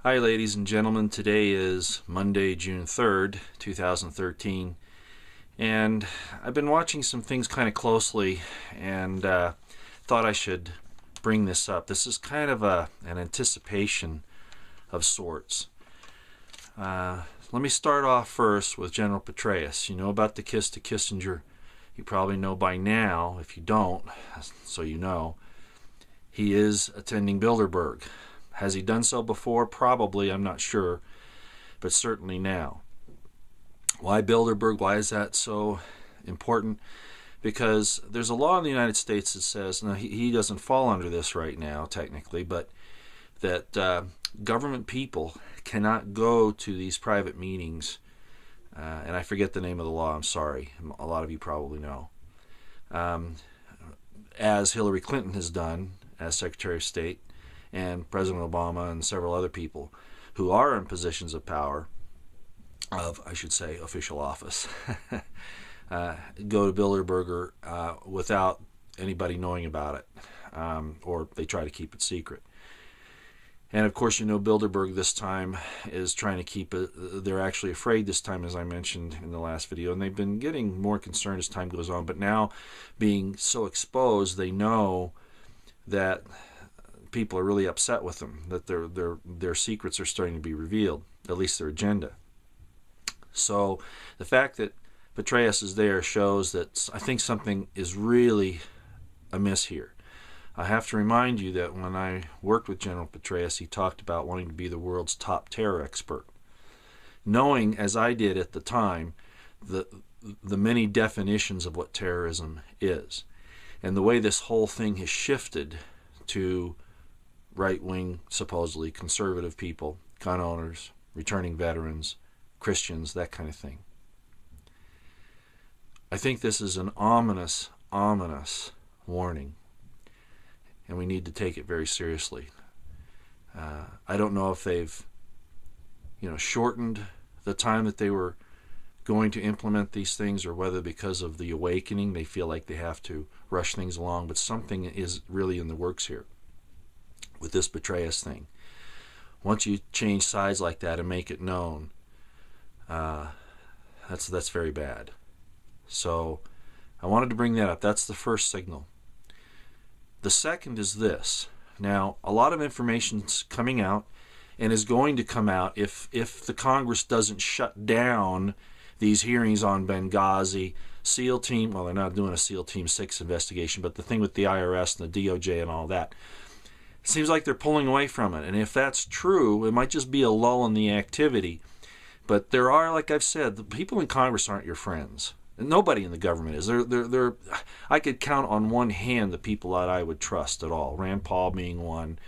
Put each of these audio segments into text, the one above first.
Hi ladies and gentlemen, today is Monday, June 3rd, 2013, and I've been watching some things kind of closely and thought I should bring this up. This is kind of an anticipation of sorts. Let me start off first with General Petraeus. You know about the kiss to Kissinger. You probably know by now. If you don't, so you know, he is attending Bilderberg. Has he done so before? Probably, I'm not sure, but certainly now. Why Bilderberg? Why is that so important? Because there's a law in the United States that says, now he doesn't fall under this right now technically, but that government people cannot go to these private meetings, and I forget the name of the law, I'm sorry, a lot of you probably know, as Hillary Clinton has done as Secretary of State, and President Obama and several other people who are in positions of power, of, I should say, official office, go to Bilderberger without anybody knowing about it, or they try to keep it secret. And of course, you know, Bilderberg this time is trying to keep it, they're actually afraid this time, as I mentioned in the last video, and they've been getting more concerned as time goes on, but now being so exposed, they know that people are really upset with them, that their secrets are starting to be revealed, at least their agenda. So the fact that Petraeus is there shows that I think something is really amiss here. I have to remind you that when I worked with General Petraeus, he talked about wanting to be the world's top terror expert. Knowing, as I did at the time, the many definitions of what terrorism is, and the way this whole thing has shifted to right-wing, supposedly conservative people, gun owners, returning veterans, Christians, that kind of thing. I think this is an ominous, ominous warning, and we need to take it very seriously. I don't know if they've, shortened the time that they were going to implement these things, or whether because of the awakening they feel like they have to rush things along, but something is really in the works here with this Petraeus thing. Once you change sides like that and make it known, that's very bad. So I wanted to bring that up. That's the first signal. The second is this. Now, a lot of information's coming out and is going to come out if the Congress doesn't shut down these hearings on Benghazi, SEAL Team, well, they're not doing a SEAL Team 6 investigation, but the thing with the IRS and the DOJ and all that. It seems like they're pulling away from it, and if that's true, it might just be a lull in the activity. But there are, like I've said, the people in Congress aren't your friends. And nobody in the government is. I could count on one hand the people that I would trust at all. Rand Paul being one.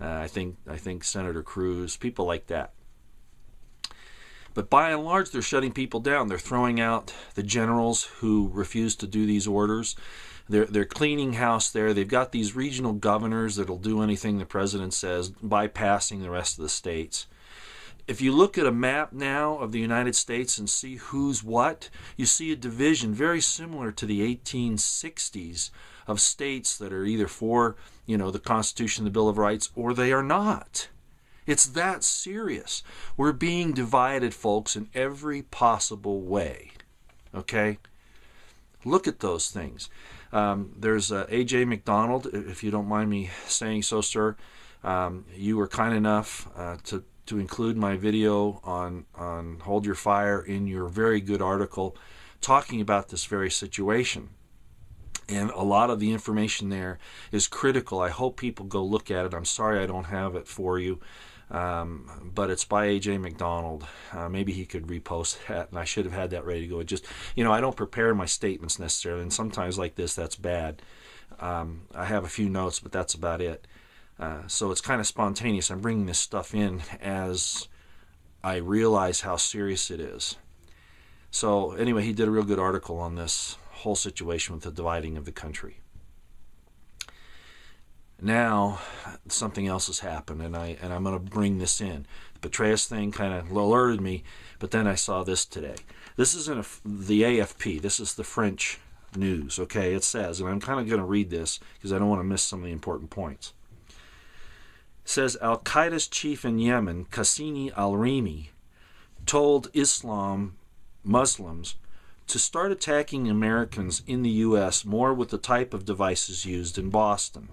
I think Senator Cruz, people like that. But by and large, they're shutting people down. They're throwing out the generals who refuse to do these orders. They're cleaning house there. They've got these regional governors that'll do anything the president says, bypassing the rest of the states. If you look at a map now of the United States and see who's what, you see a division very similar to the 1860s of states that are either for, the Constitution, the Bill of Rights, or they are not. It's that serious. We're being divided, folks, in every possible way. Okay? Look at those things. There's A.J. McDonald, if you don't mind me saying so, sir. You were kind enough to include my video on Hold Your Fire in your very good article talking about this very situation. And a lot of the information there is critical. I hope people go look at it. I'm sorry I don't have it for you. But it's by A.J. McDonald. Maybe he could repost that, and I should have had that ready to go. It just, I don't prepare my statements necessarily, and sometimes like this, that's bad. I have a few notes, but that's about it. So it's kind of spontaneous. I'm bringing this stuff in as I realize how serious it is. So anyway, he did a real good article on this whole situation with the dividing of the country. Now, something else has happened, and I'm going to bring this in. The Petraeus thing kind of alerted me, but then I saw this today. This is in the AFP. This is the French news, okay? It says, and I'm kind of going to read this because I don't want to miss some of the important points. says Al-Qaeda's chief in Yemen, Qassini al-Rimi, told Muslims to start attacking Americans in the U.S. more with the type of devices used in Boston.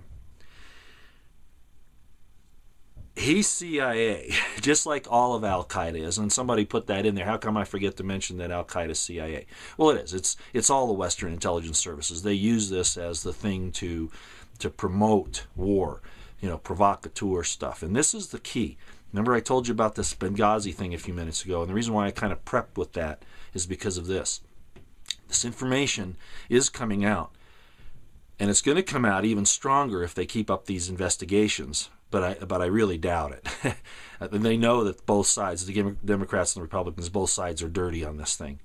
He's CIA, just like all of Al-Qaeda is. And somebody put that in there. How come I forget to mention that Al-Qaeda is CIA? Well, it is. It's all the Western intelligence services. They use this as the thing to promote war, provocateur stuff. And this is the key. Remember I told you about this Benghazi thing a few minutes ago, and the reason why I kind of prepped with that is because of this. This information is coming out, and it's going to come out even stronger if they keep up these investigations, but I really doubt it. They know that both sides, the Democrats and the Republicans, both sides are dirty on this thing.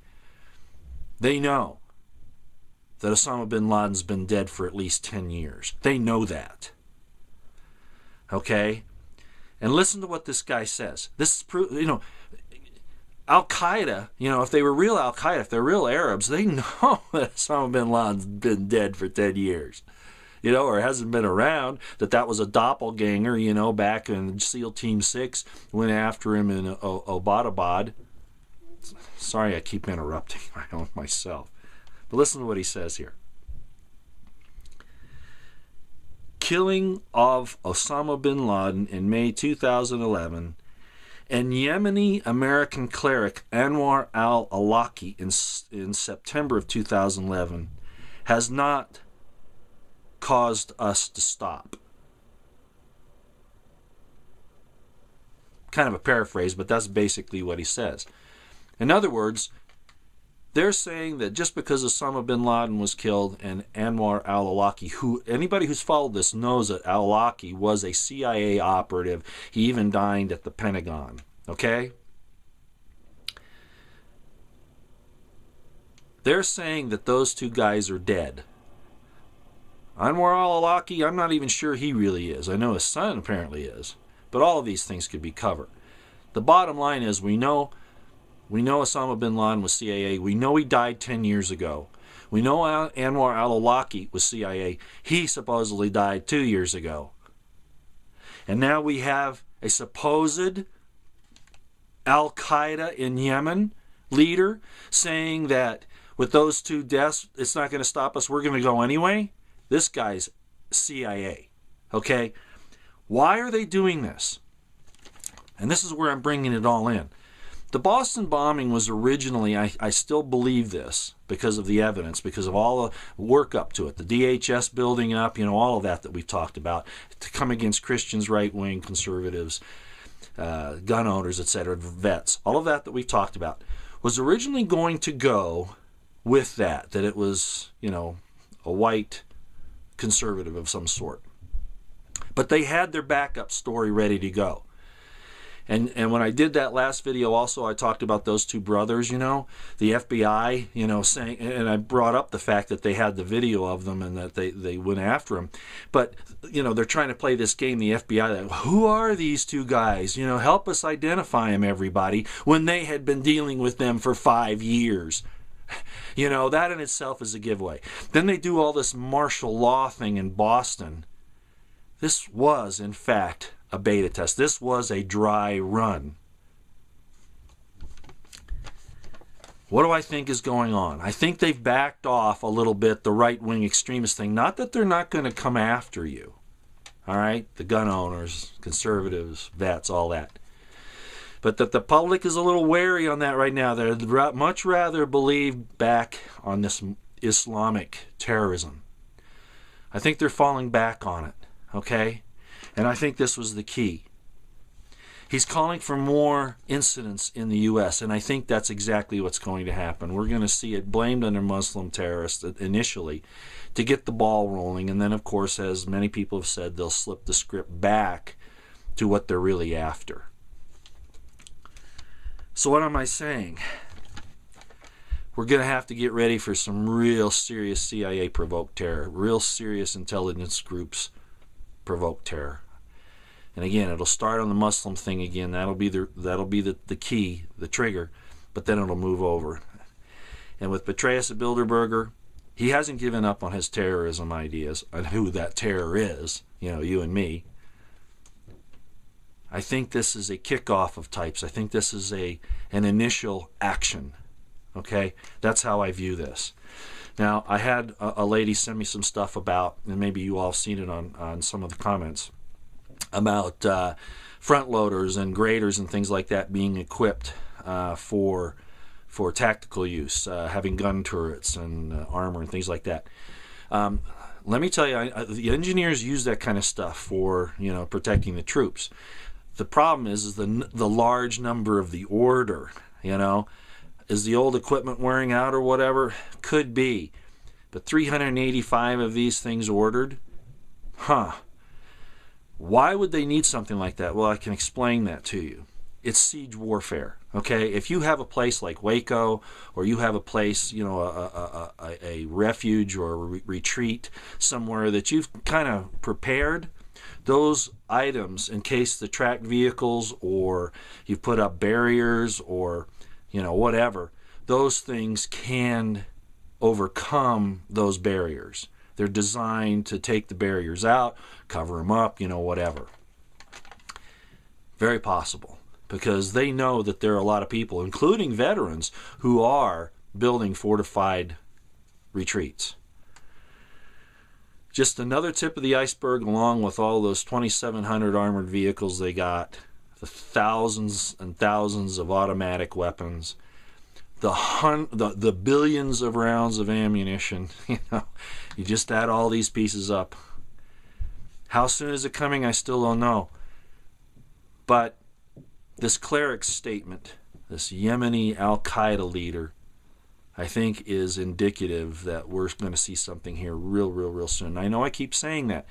They know that Osama bin Laden's been dead for at least 10 years. They know that. Okay? And listen to what this guy says. This is Al-Qaeda, if they were real Al-Qaeda, if they're real Arabs, they know that Osama bin Laden's been dead for 10 years. Or hasn't been around, that was a doppelganger, back in SEAL Team 6, went after him in Abbottabad. Sorry I keep interrupting myself. But listen to what he says here. Killing of Osama bin Laden in May 2011 and Yemeni American cleric Anwar al-Awlaki in September of 2011 has not caused us to stop. Kind of a paraphrase, but that's basically what he says. In other words, they're saying that just because Osama bin Laden was killed and Anwar al-Awlaki, who anybody who's followed this knows that al-Awlaki was a CIA operative. He even dined at the Pentagon. Okay? They're saying that those two guys are dead. Anwar al-Awlaki, I'm not even sure he really is. I know his son apparently is. But all of these things could be covered. The bottom line is we know Osama bin Laden was CIA. We know he died 10 years ago. We know Anwar al-Awlaki was CIA. He supposedly died 2 years ago. And now we have a supposed Al-Qaeda in Yemen leader saying that with those two deaths, it's not going to stop us. We're going to go anyway. This guy's CIA. Okay? Why are they doing this? And this is where I'm bringing it all in. The Boston bombing was originally, I still believe this because of the evidence, because of all the work up to it, the DHS building up, all of that we've talked about, to come against Christians, right-wing, conservatives, gun owners, etc., vets, all of that we've talked about, was originally going to go with that it was, a white conservative of some sort. But they had their backup story ready to go. And when I did that last video also, I talked about those two brothers, the FBI, saying, and I brought up the fact that they had the video of them and that they went after him. But, they're trying to play this game, the FBI, who are these two guys? Help us identify them, everybody, when they had been dealing with them for 5 years. That in itself is a giveaway. Then they do all this martial law thing in Boston. This was, in fact, a beta test. This was a dry run. What do I think is going on? I think they've backed off a little bit, the right-wing extremist thing. Not that they're not going to come after you. All right? The gun owners, conservatives, vets, all that. But that the public is a little wary on that right now. They'd much rather believe back on this Islamic terrorism. I think they're falling back on it. Okay? And I think this was the key. He's calling for more incidents in the U.S., and I think that's exactly what's going to happen. We're going to see it blamed under Muslim terrorists initially to get the ball rolling, and then, of course, as many people have said, they'll slip the script back to what they're really after. So what am I saying? We're going to have to get ready for some real serious CIA-provoked terror, real serious intelligence groups provoke terror. And again, it'll start on the Muslim thing again. That'll be the key, the trigger, but then it'll move over. And with Petraeus at Bilderberger, he hasn't given up on his terrorism ideas and who that terror is, you and me. I think this is a kickoff of types. I think this is an initial action. Okay, that's how I view this. Now, I had a lady send me some stuff about, and maybe you all have seen it on some of the comments, about front loaders and graders and things like that being equipped for tactical use, having gun turrets and armor and things like that. Let me tell you, the engineers use that kind of stuff for protecting the troops. The problem is the large number of the order. Is the old equipment wearing out or whatever? Could be. But 385 of these things ordered? Why would they need something like that? Well, I can explain that to you. It's siege warfare. Okay? If you have a place like Waco, or you have a place, a refuge or a retreat somewhere that you've kind of prepared, those items, in case the tracked vehicles, or you put up barriers, or whatever, those things can overcome those barriers. They're designed to take the barriers out, cover them up, whatever. Very possible, because they know that there are a lot of people, including veterans, who are building fortified retreats. Just another tip of the iceberg, along with all those 2,700 armored vehicles they got, the thousands and thousands of automatic weapons, the billions of rounds of ammunition. You just add all these pieces up. How soon is it coming? I still don't know. But this cleric's statement, this Yemeni Al-Qaeda leader, I think is indicative that we're going to see something here real soon. I know I keep saying that,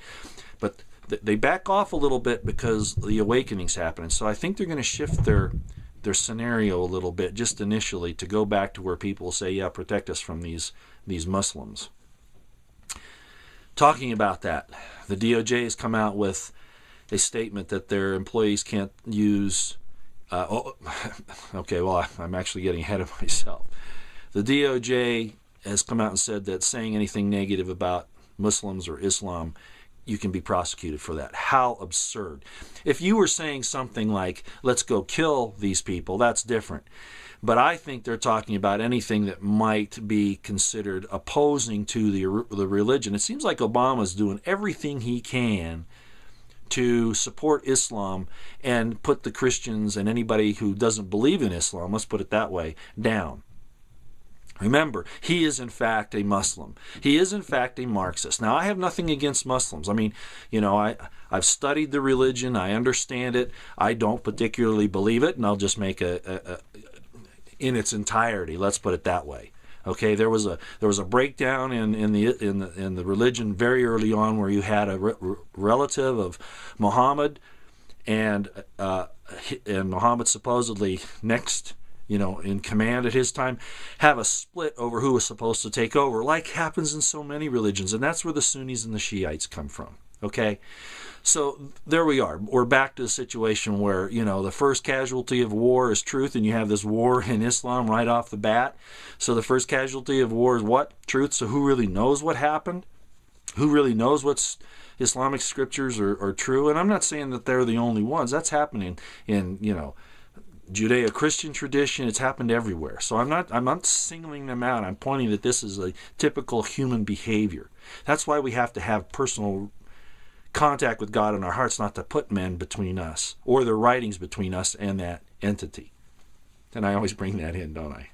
but they back off a little bit because the awakening's happening. So I think they're going to shift their scenario a little bit, just initially, to go back to where people say, yeah, protect us from these Muslims. Talking about that, the DOJ has come out with a statement that their employees can't use... okay, well, I'm actually getting ahead of myself. The DOJ has come out and said that saying anything negative about Muslims or Islam, you can be prosecuted for that. How absurd. If you were saying something like, let's go kill these people, that's different. But I think they're talking about anything that might be considered opposing to the religion. It seems like Obama's doing everything he can to support Islam and put the Christians and anybody who doesn't believe in Islam, let's put it that way, down. Remember, he is in fact a Muslim. He is in fact a Marxist. Now, I have nothing against Muslims. I mean, I've studied the religion. I understand it. I don't particularly believe it, and I'll just make in its entirety. Let's put it that way. Okay, there was a breakdown in the religion very early on, where you had a relative of Muhammad, and Muhammad supposedly next, in command at his time, have a split over who was supposed to take over, like happens in so many religions, and that's where the Sunnis and the Shiites come from. Okay, so there we are. We're back to the situation where, the first casualty of war is truth, and you have this war in Islam right off the bat. So the first casualty of war is what? Truth. So who really knows what happened? Who really knows what's Islamic scriptures are true? And I'm not saying that they're the only ones. That's happening in, Judeo-Christian tradition. It's happened everywhere. So I'm not singling them out. I'm pointing that this is a typical human behavior. That's why we have to have personal contact with God in our hearts, not to put men between us or their writings between us and that entity. And I always bring that in, don't I?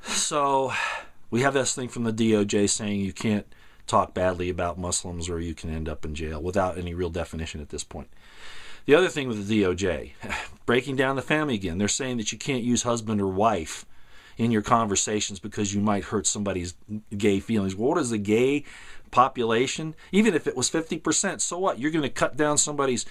So we have this thing from the DOJ saying you can't talk badly about Muslims or you can end up in jail, without any real definition at this point. The other thing with the DOJ, breaking down the family again, they're saying that you can't use husband or wife in your conversations because you might hurt somebody's gay feelings. Well, what is the gay population? Even if it was 50%, so what? You're going to cut down somebody's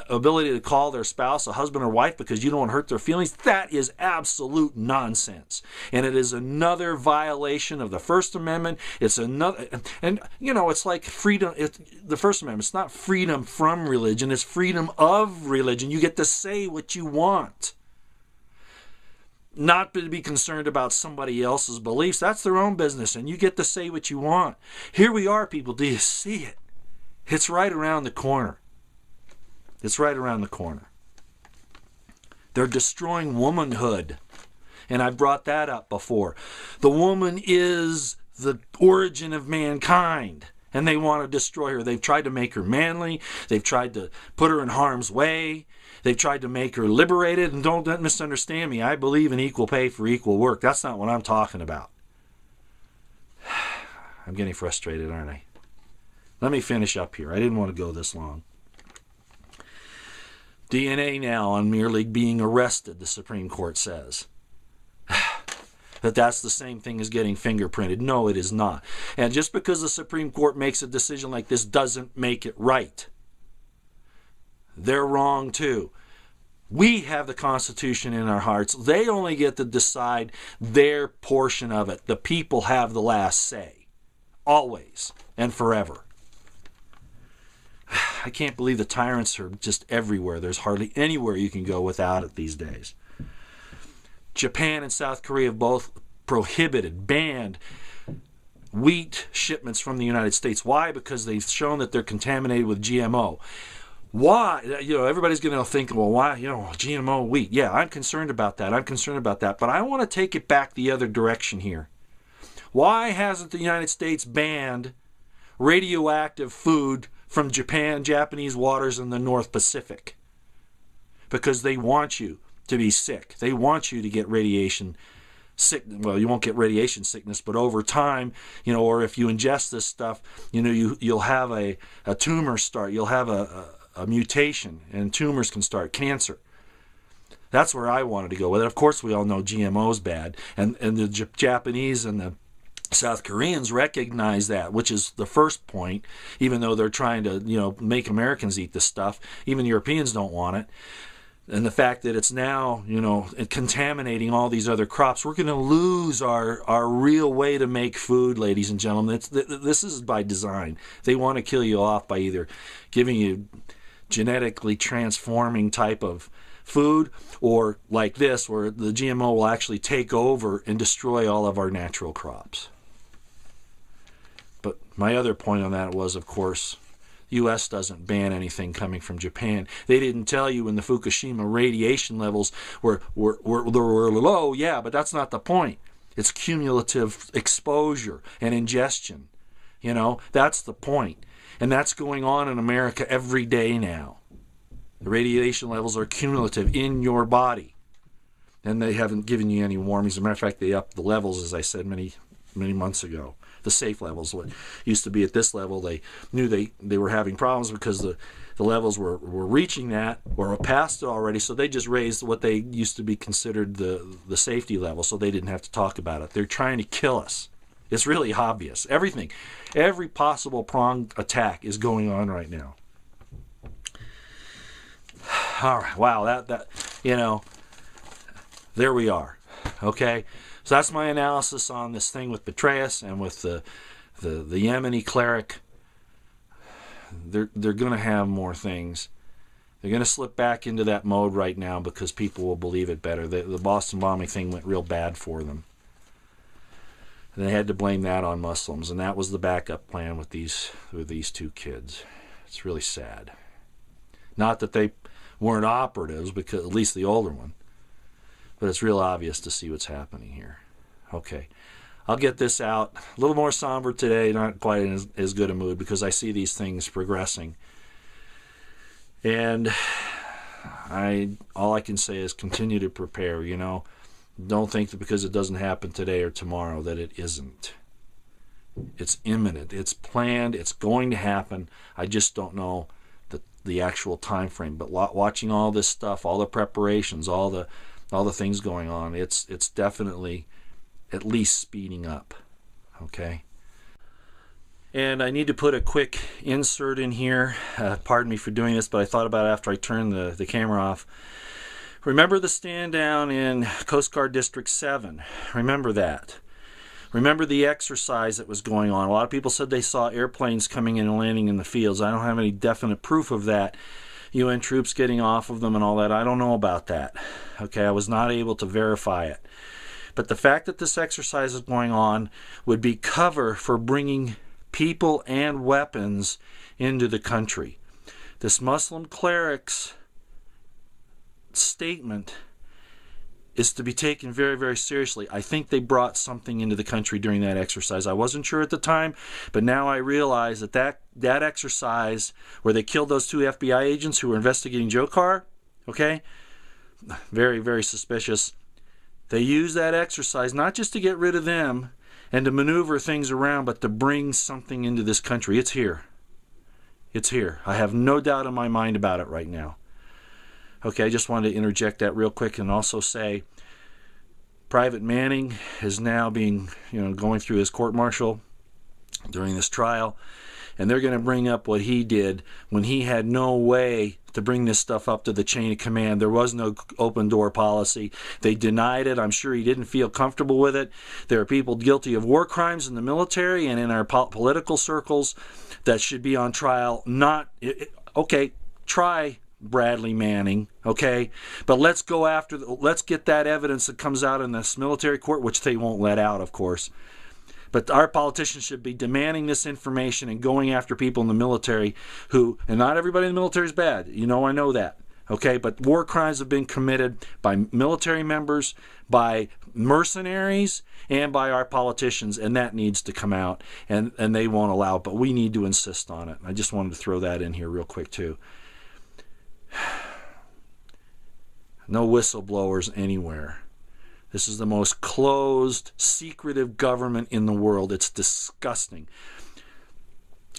ability to call their spouse a husband or wife because you don't want to hurt their feelings? That is absolute nonsense. And it is another violation of the First Amendment. It's another, and it's like freedom. The First Amendment, it's not freedom from religion, it's freedom of religion. You get to say what you want. Not to be concerned about somebody else's beliefs. That's their own business, and you get to say what you want. Here we are, people. Do you see it? It's right around the corner. It's right around the corner. They're destroying womanhood. And I brought that up before. The woman is the origin of mankind. And they want to destroy her. They've tried to make her manly. They've tried to put her in harm's way. They've tried to make her liberated. And don't misunderstand me. I believe in equal pay for equal work. That's not what I'm talking about. I'm getting frustrated, aren't I? Let me finish up here. I didn't want to go this long. DNA now on merely being arrested, the Supreme Court says. That's the same thing as getting fingerprinted. No, it is not. And just because the Supreme Court makes a decision like this doesn't make it right. They're wrong too. We have the Constitution in our hearts. They only get to decide their portion of it. The people have the last say. Always and forever. I can't believe the tyrants are just everywhere. There's hardly anywhere you can go without it these days. Japan and South Korea have both banned wheat shipments from the United States. Why? Because they've shown that they're contaminated with GMO. Why? Everybody's going to think, well, why? GMO wheat. Yeah, I'm concerned about that. But I want to take it back the other direction here. Why hasn't the United States banned radioactive food from Japanese waters in the North Pacific? Because they want you to be sick. They want you to get radiation sick. Well, you won't get radiation sickness, but over time, or if you ingest this stuff, you'll have a tumor start. You'll have a mutation, and tumors can start cancer. That's where I wanted to go with it. Of course, we all know GMO is bad, and the Japanese and the South Koreans recognize that, which is the first point. Even though they're trying to, make Americans eat this stuff, even Europeans don't want it. And the fact that it's now, contaminating all these other crops, we're going to lose our real way to make food, ladies and gentlemen. This is by design. They want to kill you off by either giving you genetically transforming type of food, or like this, where the GMO will actually take over and destroy all of our natural crops. But my other point on that was, of course, the U.S. doesn't ban anything coming from Japan. They didn't tell you when the Fukushima radiation levels were low. Yeah, but that's not the point. It's cumulative exposure and ingestion. That's the point. And that's going on in America every day now. The radiation levels are cumulative in your body. And they haven't given you any warnings. As a matter of fact, they upped the levels, as I said many months ago. The safe levels, what used to be at this level, they knew they were having problems because the levels were reaching that or past it already, so they just raised what they used to be considered the safety level, so they didn't have to talk about it. They're trying to kill us. It's really obvious. Every possible pronged attack is going on right now. All right, wow, that there we are. Okay. So that's my analysis on this thing with Petraeus and with the Yemeni cleric. They're going to have more things. They're going to slip back into that mode right now because people will believe it better. The Boston bombing thing went real bad for them. And they had to blame that on Muslims, and that was the backup plan with these two kids. It's really sad. Not that they weren't operatives, because at least the older one. But it's real obvious to see what's happening here. Okay. I'll get this out. A little more somber today, not quite in as good a mood, because I see these things progressing. And all I can say is continue to prepare, Don't think that because it doesn't happen today or tomorrow that it isn't. It's imminent. It's planned. It's going to happen. I just don't know the actual time frame. But watching all this stuff, all the preparations, all the things going on, it's definitely at least speeding up. Okay. And I need to put a quick insert in here. Pardon me for doing this, but I thought about it after I turned the camera off. Remember the stand down in Coast Guard District 7. Remember that. Remember the exercise that was going on. A lot of people said they saw airplanes coming in and landing in the fields. I don't have any definite proof of that. UN troops getting off of them and all that. I don't know about that. Okay, I was not able to verify it. But the fact that this exercise is going on would be cover for bringing people and weapons into the country. this Muslim cleric's statement is to be taken very, very seriously. I think they brought something into the country during that exercise. I wasn't sure at the time, but now I realize that exercise where they killed those 2 FBI agents who were investigating Joe Carr, okay, very, very suspicious. They used that exercise not just to get rid of them and to maneuver things around, but to bring something into this country. It's here. It's here. I have no doubt in my mind about it right now. Okay, I just wanted to interject that real quick and also say Private Manning is now going through his court-martial during this trial, and they're going to bring up what he did when he had no way to bring this stuff up to the chain of command. There was no open door policy. They denied it. I'm sure he didn't feel comfortable with it. There are people guilty of war crimes in the military and in our political circles that should be on trial. Okay, try Bradley Manning, okay? But let's get that evidence that comes out in this military court, which they won't let out, of course. But our politicians should be demanding this information and going after people in the military and not everybody in the military is bad. I know that. Okay, but war crimes have been committed by military members, by mercenaries, and by our politicians, and that needs to come out, and they won't allow it, but we need to insist on it. I just wanted to throw that in here real quick, too. No whistleblowers anywhere. This is the most closed, secretive government in the world. It's disgusting.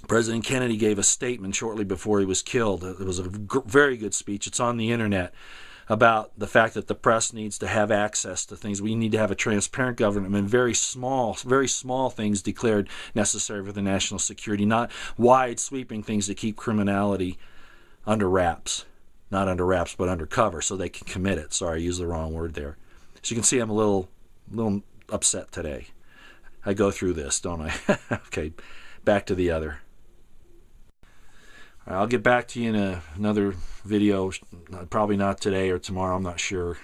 President Kennedy gave a statement shortly before he was killed. It was a very good speech. It's on the internet about the fact that the press needs to have access to things. We need to have a transparent government, and very small things declared necessary for the national security, not wide sweeping things to keep criminality under wraps. Not under wraps, but under cover, so they can commit it. Sorry, I used the wrong word there. So you can see I'm a little upset today. I go through this, don't I? Okay, back to the other. I'll get back to you in another video, probably not today or tomorrow, I'm not sure,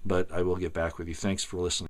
but I will get back with you. Thanks for listening.